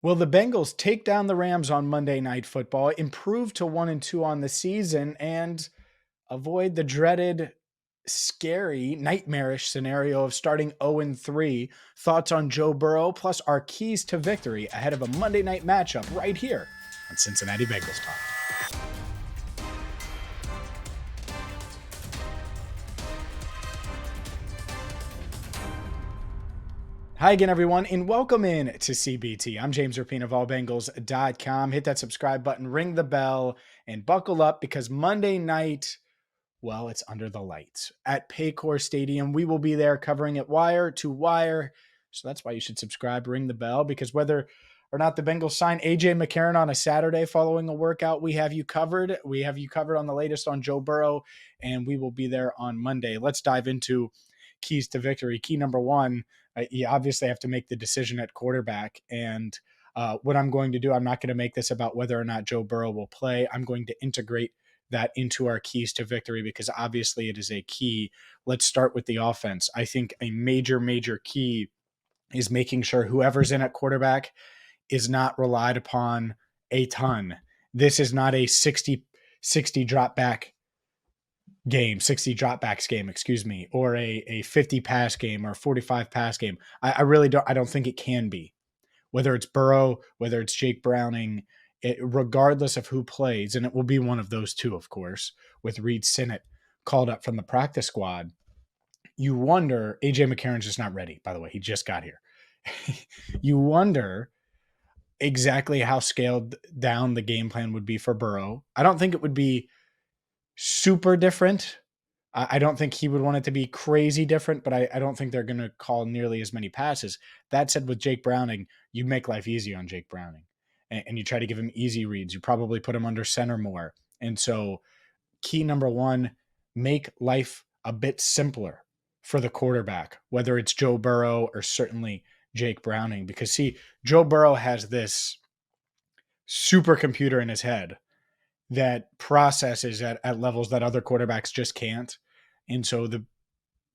Will the Bengals take down the Rams on Monday Night Football, improve to 1-2 on the season, and avoid the dreaded, scary, nightmarish scenario of starting 0-3? Thoughts on Joe Burrow, plus our keys to victory ahead of a Monday night matchup right here on Cincinnati Bengals Talk. Hi again, everyone, and welcome in to CBT. I'm James Rapine of allbengals.com. Hit that subscribe button, ring the bell, and buckle up because Monday night, well, it's under the lights at Paycor Stadium. We will be there covering it wire to wire. So that's why you should subscribe, ring the bell, because whether or not the Bengals sign A.J. McCarron on a Saturday following a workout, we have you covered. We have you covered on the latest on Joe Burrow, and we will be there on Monday. Let's dive into keys to victory. Key number one, you obviously have to make the decision at quarterback. And what I'm going to do, I'm not going to make this about whether or not Joe Burrow will play. I'm going to integrate that into our keys to victory because obviously it is a key. Let's start with the offense. I think a major key is making sure whoever's in at quarterback is not relied upon a ton. This is not a 60 drop back game, 60 dropbacks game, excuse me, or a 50 pass game or 45 pass game. I really don't think it can be. Whether it's Burrow, whether it's Jake Browning, regardless of who plays, and it will be one of those two, of course, with Reed Sinnett called up from the practice squad. You wonder, A.J. McCarron's just not ready, by the way. He just got here. You wonder exactly how scaled down the game plan would be for Burrow. I don't think it would be super different. I don't think he would want it to be crazy different, but I don't think they're going to call nearly as many passes. That said, with Jake Browning, you make life easy on Jake Browning and you try to give him easy reads. You probably put him under center more. And so key number one, make life a bit simpler for the quarterback, whether it's Joe Burrow or certainly Jake Browning, because see, Joe Burrow has this supercomputer in his head that processes at levels that other quarterbacks just can't. And so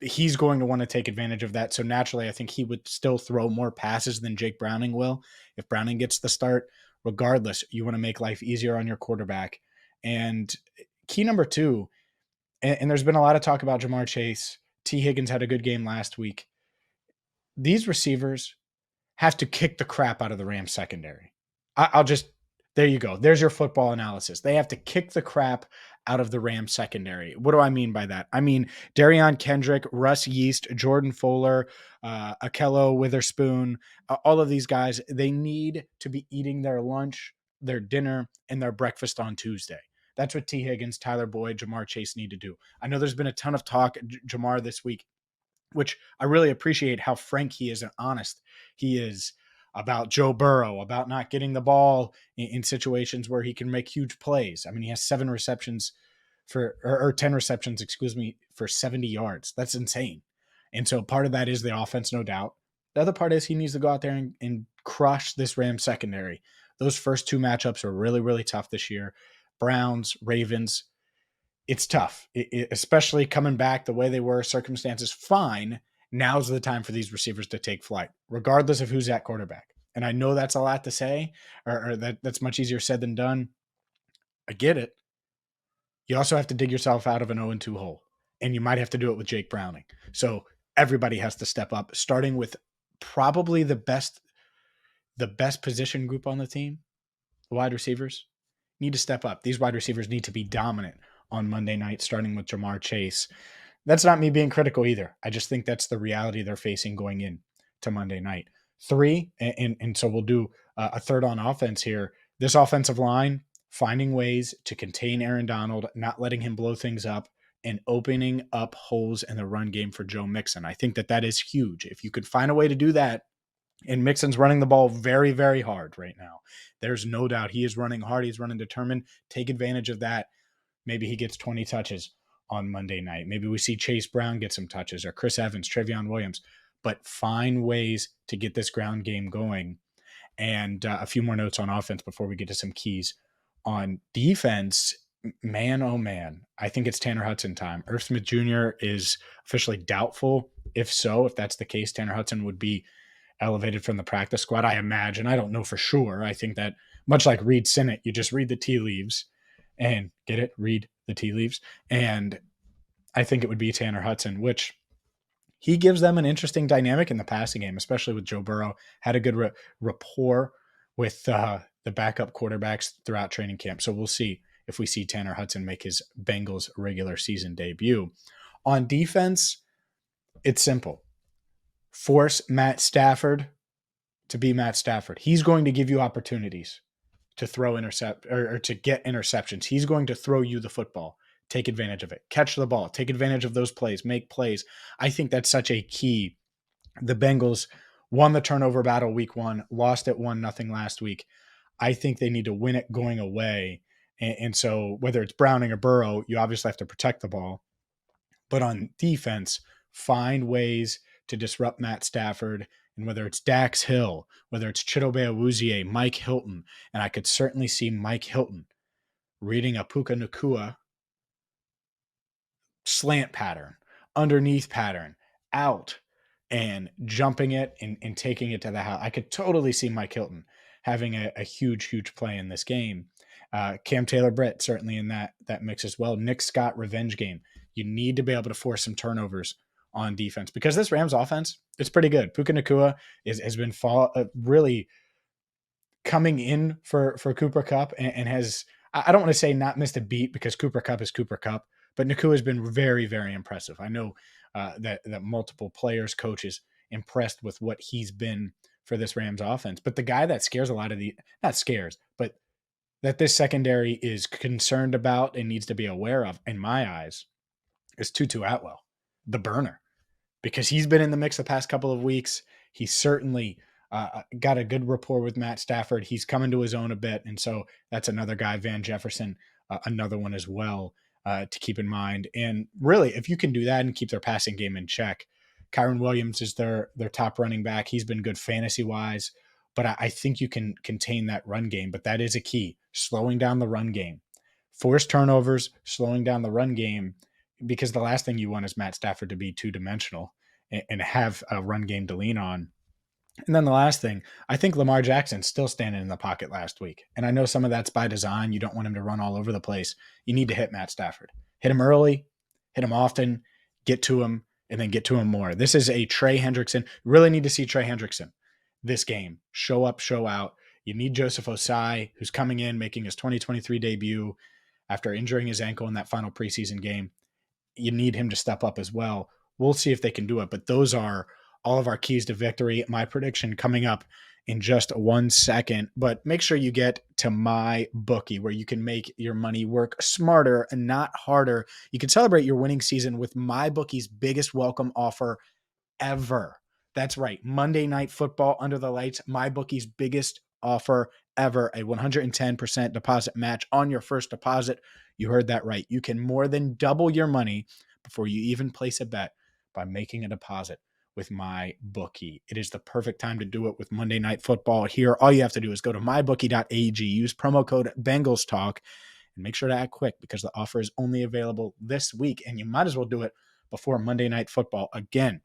he's going to want to take advantage of that. So naturally, I think he would still throw more passes than Jake Browning will if Browning gets the start. Regardless, you want to make life easier on your quarterback. And key number two, and there's been a lot of talk about Jamar Chase. T. Higgins had a good game last week. These receivers have to kick the crap out of the Rams secondary. I'll just there you go. There's your football analysis. They have to kick the crap out of the Rams secondary. What do I mean by that? I mean Darion Kendrick, Russ Yeast, Jordan Fuller, Akello Witherspoon, all of these guys, they need to be eating their lunch, their dinner, and their breakfast on Tuesday. That's what T. Higgins, Tyler Boyd, Jamar Chase need to do. I know there's been a ton of talk, Jamar, this week, which I really appreciate how frank he is and honest he is about Joe Burrow, about not getting the ball in situations where he can make huge plays. I mean, he has 10 receptions, excuse me, for 70 yards. That's insane. And so part of that is the offense, no doubt. The other part is he needs to go out there and crush this Rams secondary. Those first two matchups are really tough this year. Browns, Ravens, it's tough, especially coming back the way they were, circumstances fine. Now's the time for these receivers to take flight, regardless of who's at quarterback. And I know that's a lot to say, or that's much easier said than done. I get it. You also have to dig yourself out of an 0-2 hole, and you might have to do it with Jake Browning. So everybody has to step up, starting with probably the best position group on the team, the wide receivers. Need to step up. These wide receivers need to be dominant on Monday night, starting with Jamar Chase. That's not me being critical either. I just think that's the reality they're facing going in to Monday night. Three, and so we'll do a third on offense here. This offensive line, finding ways to contain Aaron Donald, not letting him blow things up, and opening up holes in the run game for Joe Mixon. I think that is huge. If you could find a way to do that, and Mixon's running the ball very hard right now. There's no doubt he is running hard. He's running determined. Take advantage of that. Maybe he gets 20 touches on Monday night. Maybe we see Chase Brown get some touches or Chris Evans, Trevion Williams. But find ways to get this ground game going. And a few more notes on offense before we get to some keys. On defense, man, oh man, I think it's Tanner Hudson time. Irv Smith Jr. is officially doubtful. If so, if that's the case, Tanner Hudson would be elevated from the practice squad. I imagine. I don't know for sure. I think that much like Reed Sinnett, you just read the tea leaves and get it, read the tea leaves. And I think it would be Tanner Hudson, which he gives them an interesting dynamic in the passing game, especially with Joe Burrow. Had a good rapport with the backup quarterbacks throughout training camp. So we'll see if we see Tanner Hudson make his Bengals regular season debut. On defense, it's simple. Force Matt Stafford to be Matt Stafford. He's going to give you opportunities to throw or to get interceptions. He's going to throw you the football. Take advantage of it. Catch the ball. Take advantage of those plays. Make plays. I think that's such a key. The Bengals won the turnover battle week 1, lost it 1-0 last week. I think they need to win it going away. And so whether it's Browning or Burrow, you obviously have to protect the ball. But on defense, find ways to disrupt Matt Stafford. And whether it's Dax Hill, whether it's Chidobe Awuzie, Mike Hilton, and I could certainly see Mike Hilton reading a Puka Nacua slant pattern, underneath pattern, out, and jumping it and taking it to the house. I could totally see Mike Hilton having a huge, huge play in this game. Cam Taylor-Britt certainly in that mix as well. Nick Scott revenge game. You need to be able to force some turnovers on defense because this Rams offense, it's pretty good. Puka Nacua has been really coming in for Cooper Kupp and has, I don't want to say not missed a beat because Cooper Kupp is Cooper Kupp, but Nacua has been very, very impressive. I know that multiple players, coaches impressed with what he's been for this Rams offense. But the guy that scares a lot of not scares, but that this secondary is concerned about and needs to be aware of, in my eyes, is Tutu Atwell, the burner, because he's been in the mix the past couple of weeks. He's certainly got a good rapport with Matt Stafford. He's coming to his own a bit. And so that's another guy, Van Jefferson, another one as well to keep in mind. And really, if you can do that and keep their passing game in check, Kyron Williams is their top running back. He's been good fantasy-wise, but I think you can contain that run game. But that is a key, slowing down the run game. Force turnovers, slowing down the run game, because the last thing you want is Matt Stafford to be two-dimensional and have a run game to lean on. And then the last thing, I think Lamar Jackson's still standing in the pocket last week. And I know some of that's by design. You don't want him to run all over the place. You need to hit Matt Stafford. Hit him early, hit him often, get to him, and then get to him more. This is a Trey Hendrickson. You really need to see Trey Hendrickson this game. Show up, show out. You need Joseph Osai, who's coming in, making his 2023 debut after injuring his ankle in that final preseason game. You need him to step up as well. We'll see if they can do it, but those are all of our keys to victory. My prediction coming up in just 1 second, but make sure you get to my bookie where you can make your money work smarter and not harder. You can celebrate your winning season with my bookie's biggest welcome offer ever. That's right. Monday Night Football under the lights, my bookie's biggest offer ever, a 110% deposit match on your first deposit. You heard that right. You can more than double your money before you even place a bet by making a deposit with my bookie. It is the perfect time to do it with Monday Night Football here. All you have to do is go to mybookie.ag, use promo code Bengals Talk, and make sure to act quick because the offer is only available this week, and you might as well do it before Monday Night Football. Again,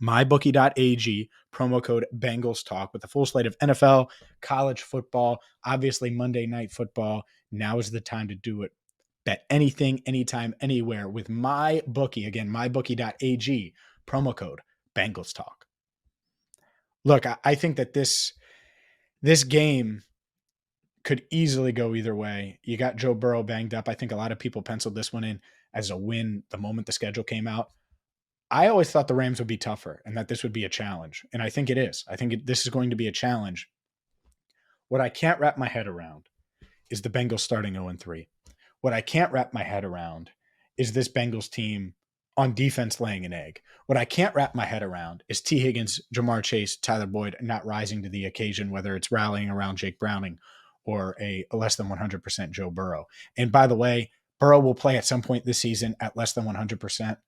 mybookie.ag, promo code Bengals Talk, with a full slate of NFL, college football, obviously Monday Night Football. Now is the time to do it. Bet anything, anytime, anywhere with my bookie. Again, mybookie.ag, promo code Bengals Talk. Look, I think that this game could easily go either way. You got Joe Burrow banged up. I think a lot of people penciled this one in as a win the moment the schedule came out. I always thought the Rams would be tougher and that this would be a challenge, and I think it is. I think this is going to be a challenge. What I can't wrap my head around is the Bengals starting 0-3. What I can't wrap my head around is this Bengals team on defense laying an egg. What I can't wrap my head around is T. Higgins, Jamar Chase, Tyler Boyd not rising to the occasion, whether it's rallying around Jake Browning or a less than 100% Joe Burrow. And by the way, Burrow will play at some point this season at less than 100%.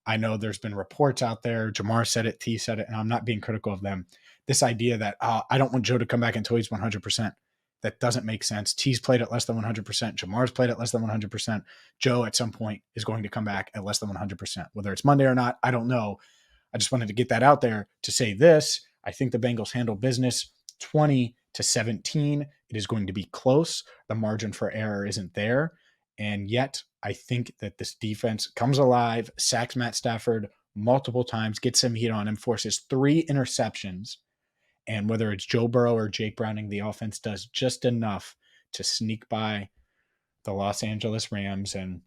I know there's been reports out there. Jamar said it, T said it, and I'm not being critical of them. This idea that I don't want Joe to come back until he's 100%. That doesn't make sense. T's played at less than 100%. Jamar's played at less than 100%. Joe at some point is going to come back at less than 100%. Whether it's Monday or not, I don't know. I just wanted to get that out there to say this. I think the Bengals handle business 20-17. It is going to be close. The margin for error isn't there. And yet, I think that this defense comes alive, sacks Matt Stafford multiple times, gets some heat on him, forces 3 interceptions. And whether it's Joe Burrow or Jake Browning, the offense does just enough to sneak by the Los Angeles Rams and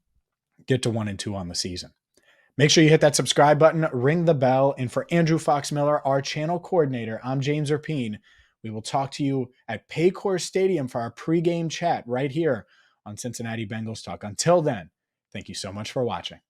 get to 1-2 on the season. Make sure you hit that subscribe button, ring the bell. And for Andrew Fox Miller, our channel coordinator, I'm James Rapine. We will talk to you at Paycor Stadium for our pregame chat right here on Cincinnati Bengals Talk. Until then, thank you so much for watching.